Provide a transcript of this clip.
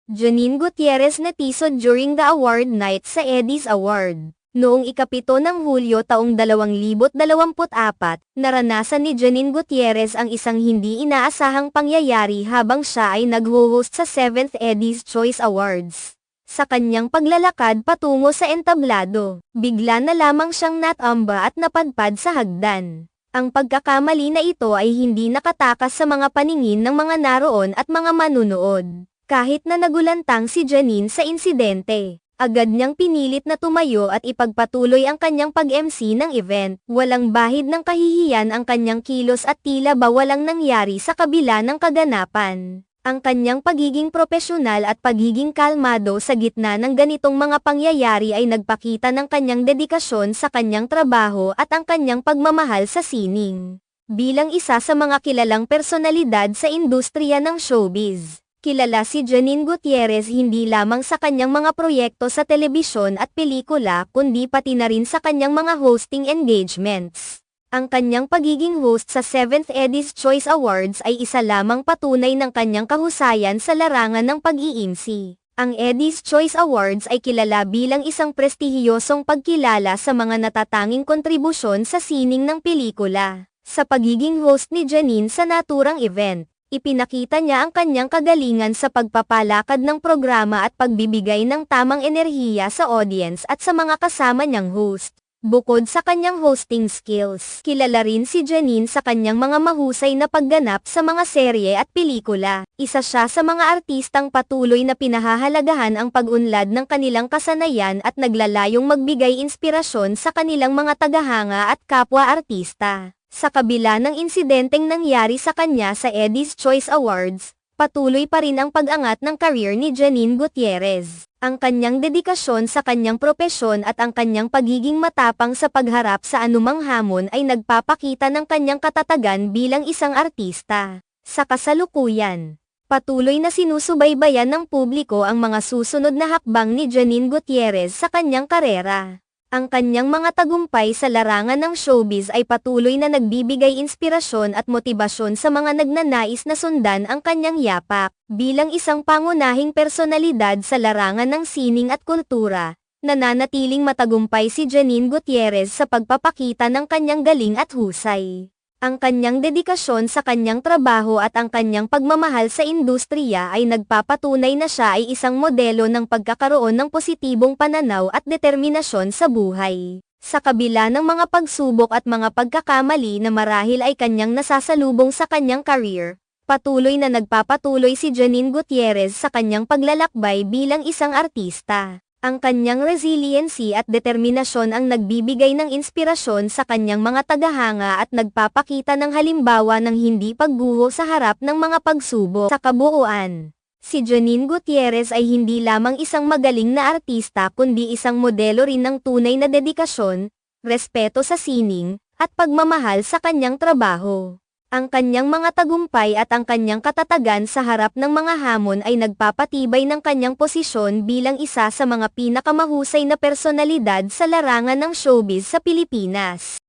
Janine Gutierrez natisod during the award night sa Eddies Award. Noong ika-7 ng Hulyo taong 2024, naranasan ni Janine Gutierrez ang isang hindi inaasahang pangyayari habang siya ay nag-host sa 7th Eddies Choice Awards. Sa kanyang paglalakad patungo sa entablado, bigla na lamang siyang natamba at napadpad sa hagdan. Ang pagkakamali na ito ay hindi nakatakas sa mga paningin ng mga naroon at mga manunood. Kahit na nagulantang si Janine sa insidente, agad niyang pinilit na tumayo at ipagpatuloy ang kanyang pag-MC ng event. Walang bahid ng kahihiyan ang kanyang kilos at tila ba walang nangyari sa kabila ng kaganapan. Ang kanyang pagiging propesyonal at pagiging kalmado sa gitna ng ganitong mga pangyayari ay nagpakita ng kanyang dedikasyon sa kanyang trabaho at ang kanyang pagmamahal sa sining. Bilang isa sa mga kilalang personalidad sa industriya ng showbiz, kilala si Janine Gutierrez hindi lamang sa kanyang mga proyekto sa telebisyon at pelikula kundi pati na rin sa kanyang mga hosting engagements. Ang kanyang pagiging host sa 7th Eddies Choice Awards ay isa lamang patunay ng kanyang kahusayan sa larangan ng pag-iimsi. Ang Eddies Choice Awards ay kilala bilang isang prestihiyosong pagkilala sa mga natatanging kontribusyon sa sining ng pelikula. Sa pagiging host ni Janine sa naturang event, ipinakita niya ang kanyang kagalingan sa pagpapalakad ng programa at pagbibigay ng tamang enerhiya sa audience at sa mga kasama niyang host. Bukod sa kanyang hosting skills, kilala rin si Janine sa kanyang mga mahusay na pagganap sa mga serye at pelikula. Isa siya sa mga artistang patuloy na pinahahalagahan ang pag-unlad ng kanilang kasanayan at naglalayong magbigay inspirasyon sa kanilang mga tagahanga at kapwa-artista. Sa kabila ng insidenteng nangyari sa kanya sa Eddies Choice Awards, patuloy pa rin ang pag-angat ng career ni Janine Gutierrez. Ang kanyang dedikasyon sa kanyang propesyon at ang kanyang pagiging matapang sa pagharap sa anumang hamon ay nagpapakita ng kanyang katatagan bilang isang artista. Sa kasalukuyan, patuloy na sinusubaybayan ng publiko ang mga susunod na hakbang ni Janine Gutierrez sa kanyang karera. Ang kanyang mga tagumpay sa larangan ng showbiz ay patuloy na nagbibigay inspirasyon at motibasyon sa mga nagnanais na sundan ang kanyang yapak. Bilang isang pangunahing personalidad sa larangan ng sining at kultura, nananatiling matagumpay si Janine Gutierrez sa pagpapakita ng kanyang galing at husay. Ang kanyang dedikasyon sa kanyang trabaho at ang kanyang pagmamahal sa industriya ay nagpapatunay na siya ay isang modelo ng pagkakaroon ng positibong pananaw at determinasyon sa buhay. Sa kabila ng mga pagsubok at mga pagkakamali na marahil ay kanyang nasasalubong sa kanyang career, patuloy na nagpapatuloy si Janine Gutierrez sa kanyang paglalakbay bilang isang artista. Ang kanyang resiliency at determinasyon ang nagbibigay ng inspirasyon sa kanyang mga tagahanga at nagpapakita ng halimbawa ng hindi pagguho sa harap ng mga pagsubok. Sa kabuuan, si Janine Gutierrez ay hindi lamang isang magaling na artista kundi isang modelo rin ng tunay na dedikasyon, respeto sa sining, at pagmamahal sa kanyang trabaho. Ang kanyang mga tagumpay at ang kanyang katatagan sa harap ng mga hamon ay nagpapatibay ng kanyang posisyon bilang isa sa mga pinakamahusay na personalidad sa larangan ng showbiz sa Pilipinas.